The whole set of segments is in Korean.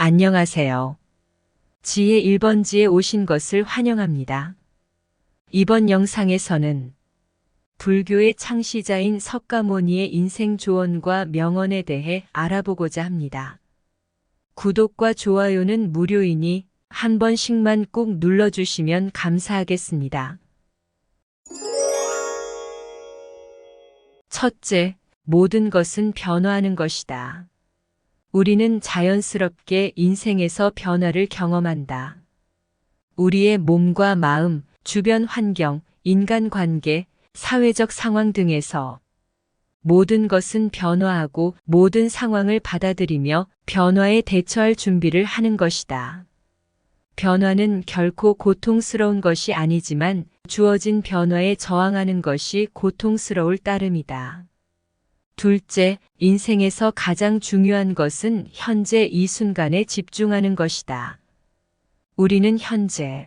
안녕하세요. 지혜 1번지에 오신 것을 환영합니다. 이번 영상에서는 불교의 창시자인 석가모니의 인생 조언과 명언에 대해 알아보고자 합니다. 구독과 좋아요는 무료이니 한 번씩만 꼭 눌러주시면 감사하겠습니다. 첫째, 모든 것은 변화하는 것이다. 우리는 자연스럽게 인생에서 변화를 경험한다. 우리의 몸과 마음, 주변 환경, 인간관계, 사회적 상황 등에서 모든 것은 변화하고 모든 상황을 받아들이며 변화에 대처할 준비를 하는 것이다. 변화는 결코 고통스러운 것이 아니지만 주어진 변화에 저항하는 것이 고통스러울 따름이다. 둘째, 인생에서 가장 중요한 것은 현재 이 순간에 집중하는 것이다. 우리는 현재,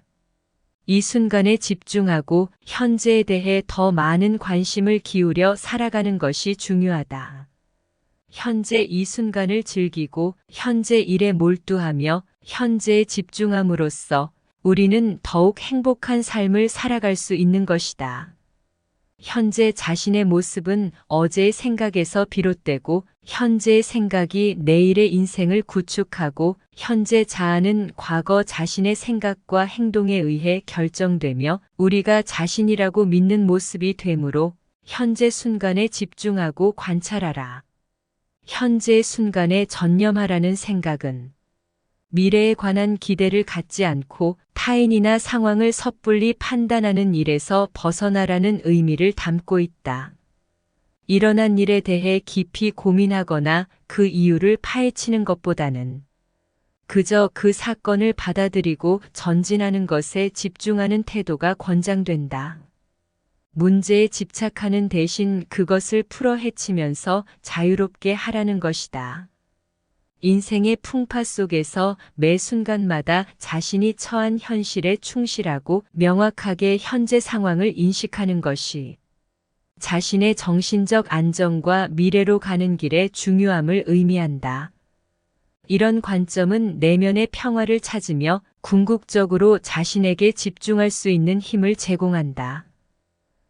이 순간에 집중하고 현재에 대해 더 많은 관심을 기울여 살아가는 것이 중요하다. 현재 이 순간을 즐기고 현재 일에 몰두하며 현재에 집중함으로써 우리는 더욱 행복한 삶을 살아갈 수 있는 것이다. 현재 자신의 모습은 어제의 생각에서 비롯되고 현재의 생각이 내일의 인생을 구축하고 현재 자아는 과거 자신의 생각과 행동에 의해 결정되며 우리가 자신이라고 믿는 모습이 되므로 현재 순간에 집중하고 관찰하라. 현재의 순간에 전념하라는 생각은 미래에 관한 기대를 갖지 않고 타인이나 상황을 섣불리 판단하는 일에서 벗어나라는 의미를 담고 있다. 일어난 일에 대해 깊이 고민하거나 그 이유를 파헤치는 것보다는 그저 그 사건을 받아들이고 전진하는 것에 집중하는 태도가 권장된다. 문제에 집착하는 대신 그것을 풀어 헤치면서 자유롭게 하라는 것이다. 인생의 풍파 속에서 매 순간마다 자신이 처한 현실에 충실하고 명확하게 현재 상황을 인식하는 것이 자신의 정신적 안정과 미래로 가는 길의 중요함을 의미한다. 이런 관점은 내면의 평화를 찾으며 궁극적으로 자신에게 집중할 수 있는 힘을 제공한다.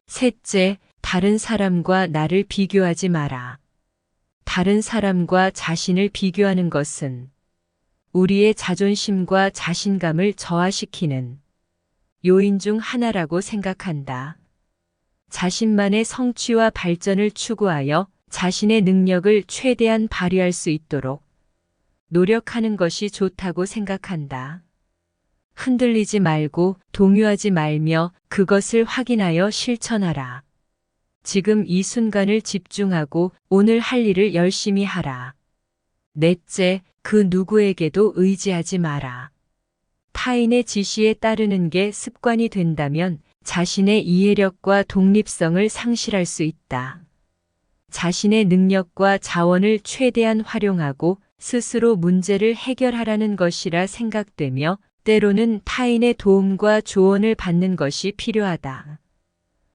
셋째, 다른 사람과 나를 비교하지 마라. 다른 사람과 자신을 비교하는 것은 우리의 자존심과 자신감을 저하시키는 요인 중 하나라고 생각한다. 자신만의 성취와 발전을 추구하여 자신의 능력을 최대한 발휘할 수 있도록 노력하는 것이 좋다고 생각한다. 흔들리지 말고 동요하지 말며 그것을 확인하여 실천하라. 지금 이 순간을 집중하고 오늘 할 일을 열심히 하라. 넷째, 그 누구에게도 의지하지 마라. 타인의 지시에 따르는 게 습관이 된다면 자신의 이해력과 독립성을 상실할 수 있다. 자신의 능력과 자원을 최대한 활용하고 스스로 문제를 해결하라는 것이라 생각되며 때로는 타인의 도움과 조언을 받는 것이 필요하다.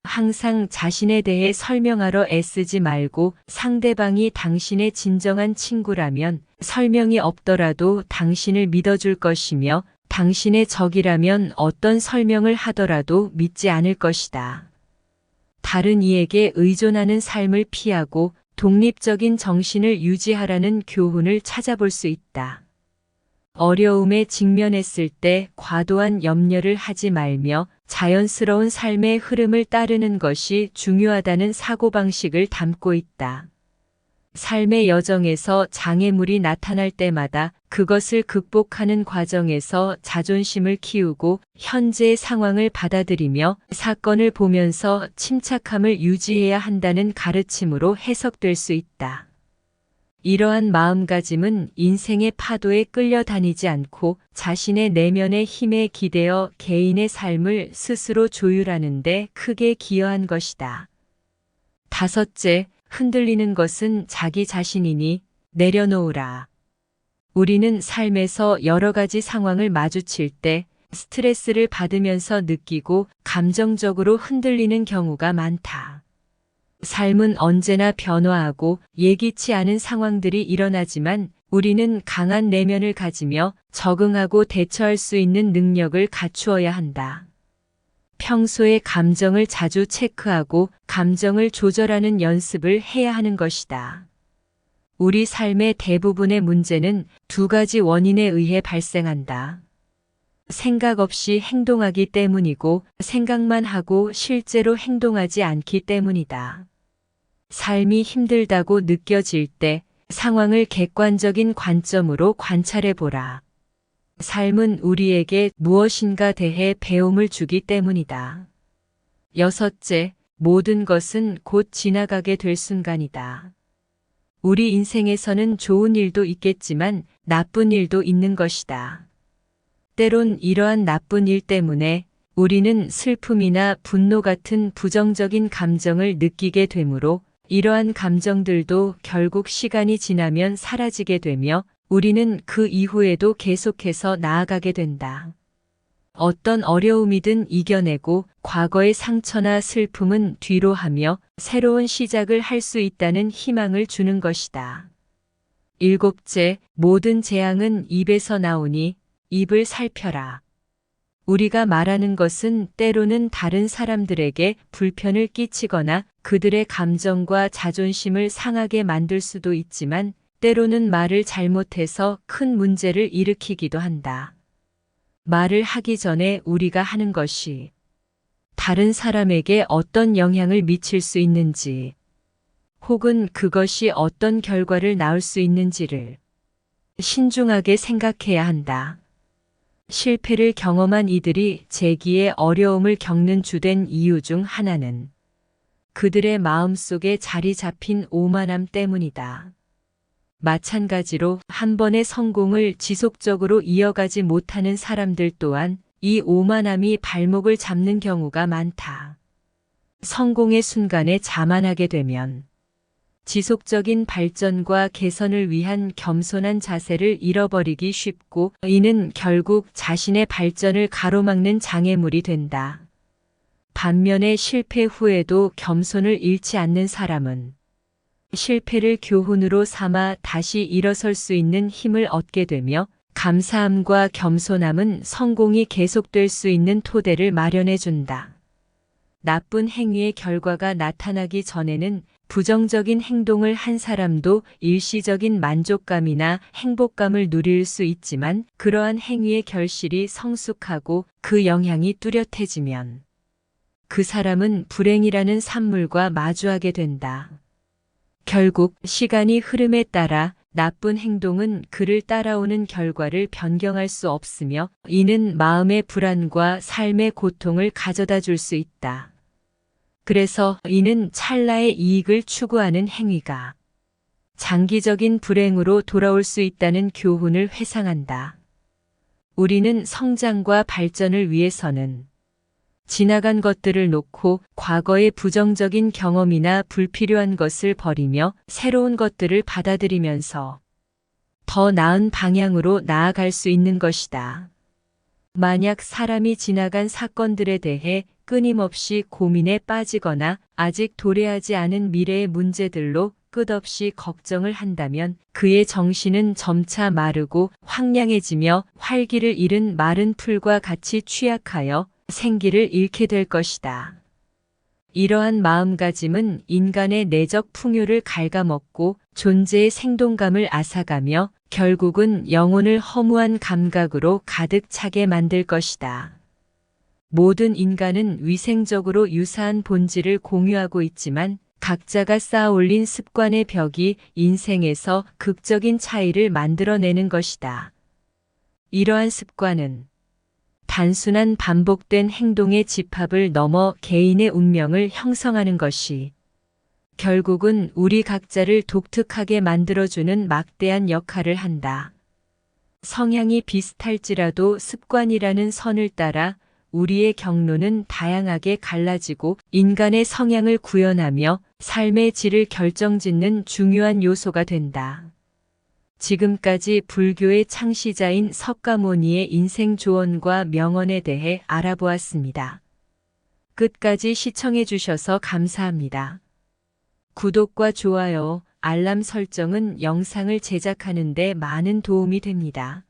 항상 자신에 대해 설명하러 애쓰지 말고 상대방이 당신의 진정한 친구라면 설명이 없더라도 당신을 믿어줄 것이며 당신의 적이라면 어떤 설명을 하더라도 믿지 않을 것이다. 다른 이에게 의존하는 삶을 피하고 독립적인 정신을 유지하라는 교훈을 찾아볼 수 있다. 어려움에 직면했을 때 과도한 염려를 하지 말며 자연스러운 삶의 흐름을 따르는 것이 중요하다는 사고방식을 담고 있다. 삶의 여정에서 장애물이 나타날 때마다 그것을 극복하는 과정에서 자존심을 키우고 현재의 상황을 받아들이며 사건을 보면서 침착함을 유지해야 한다는 가르침으로 해석될 수 있다. 이러한 마음가짐은 인생의 파도에 끌려다니지 않고 자신의 내면의 힘에 기대어 개인의 삶을 스스로 조율하는 데 크게 기여한 것이다. 다섯째, 흔들리는 것은 자기 자신이니 내려놓으라. 우리는 삶에서 여러 가지 상황을 마주칠 때 스트레스를 받으면서 느끼고 감정적으로 흔들리는 경우가 많다. 삶은 언제나 변화하고 예기치 않은 상황들이 일어나지만 우리는 강한 내면을 가지며 적응하고 대처할 수 있는 능력을 갖추어야 한다. 평소에 감정을 자주 체크하고 감정을 조절하는 연습을 해야 하는 것이다. 우리 삶의 대부분의 문제는 두 가지 원인에 의해 발생한다. 생각 없이 행동하기 때문이고 생각만 하고 실제로 행동하지 않기 때문이다. 삶이 힘들다고 느껴질 때 상황을 객관적인 관점으로 관찰해 보라. 삶은 우리에게 무엇인가 대해 배움을 주기 때문이다. 여섯째, 모든 것은 곧 지나가게 될 순간이다. 우리 인생에서는 좋은 일도 있겠지만 나쁜 일도 있는 것이다. 때론 이러한 나쁜 일 때문에 우리는 슬픔이나 분노 같은 부정적인 감정을 느끼게 되므로 이러한 감정들도 결국 시간이 지나면 사라지게 되며 우리는 그 이후에도 계속해서 나아가게 된다. 어떤 어려움이든 이겨내고 과거의 상처나 슬픔은 뒤로 하며 새로운 시작을 할 수 있다는 희망을 주는 것이다. 일곱째, 모든 재앙은 입에서 나오니 입을 살펴라. 우리가 말하는 것은 때로는 다른 사람들에게 불편을 끼치거나 그들의 감정과 자존심을 상하게 만들 수도 있지만 때로는 말을 잘못해서 큰 문제를 일으키기도 한다. 말을 하기 전에 우리가 하는 것이 다른 사람에게 어떤 영향을 미칠 수 있는지 혹은 그것이 어떤 결과를 낳을 수 있는지를 신중하게 생각해야 한다. 실패를 경험한 이들이 재기에 어려움을 겪는 주된 이유 중 하나는 그들의 마음속에 자리 잡힌 오만함 때문이다. 마찬가지로 한 번의 성공을 지속적으로 이어가지 못하는 사람들 또한 이 오만함이 발목을 잡는 경우가 많다. 성공의 순간에 자만하게 되면 지속적인 발전과 개선을 위한 겸손한 자세를 잃어버리기 쉽고 이는 결국 자신의 발전을 가로막는 장애물이 된다. 반면에 실패 후에도 겸손을 잃지 않는 사람은 실패를 교훈으로 삼아 다시 일어설 수 있는 힘을 얻게 되며 감사함과 겸손함은 성공이 계속될 수 있는 토대를 마련해 준다. 나쁜 행위의 결과가 나타나기 전에는 부정적인 행동을 한 사람도 일시적인 만족감이나 행복감을 누릴 수 있지만 그러한 행위의 결실이 성숙하고 그 영향이 뚜렷해지면 그 사람은 불행이라는 산물과 마주하게 된다. 결국 시간이 흐름에 따라 나쁜 행동은 그를 따라오는 결과를 변경할 수 없으며 이는 마음의 불안과 삶의 고통을 가져다 줄 수 있다. 그래서 이는 찰나의 이익을 추구하는 행위가 장기적인 불행으로 돌아올 수 있다는 교훈을 회상한다. 우리는 성장과 발전을 위해서는 지나간 것들을 놓고 과거의 부정적인 경험이나 불필요한 것을 버리며 새로운 것들을 받아들이면서 더 나은 방향으로 나아갈 수 있는 것이다. 만약 사람이 지나간 사건들에 대해 끊임없이 고민에 빠지거나 아직 도래하지 않은 미래의 문제들로 끝없이 걱정을 한다면 그의 정신은 점차 마르고 황량해지며 활기를 잃은 마른 풀과 같이 취약하여 생기를 잃게 될 것이다. 이러한 마음가짐은 인간의 내적 풍요를 갉아먹고 존재의 생동감을 앗아가며 결국은 영혼을 허무한 감각으로 가득 차게 만들 것이다. 모든 인간은 위생적으로 유사한 본질을 공유하고 있지만 각자가 쌓아올린 습관의 벽이 인생에서 극적인 차이를 만들어내는 것이다. 이러한 습관은 단순한 반복된 행동의 집합을 넘어 개인의 운명을 형성하는 것이 결국은 우리 각자를 독특하게 만들어주는 막대한 역할을 한다. 성향이 비슷할지라도 습관이라는 선을 따라 우리의 경로는 다양하게 갈라지고 인간의 성향을 구현하며 삶의 질을 결정짓는 중요한 요소가 된다. 지금까지 불교의 창시자인 석가모니의 인생 조언과 명언에 대해 알아보았습니다. 끝까지 시청해 주셔서 감사합니다. 구독과 좋아요, 알람 설정은 영상을 제작하는 데 많은 도움이 됩니다.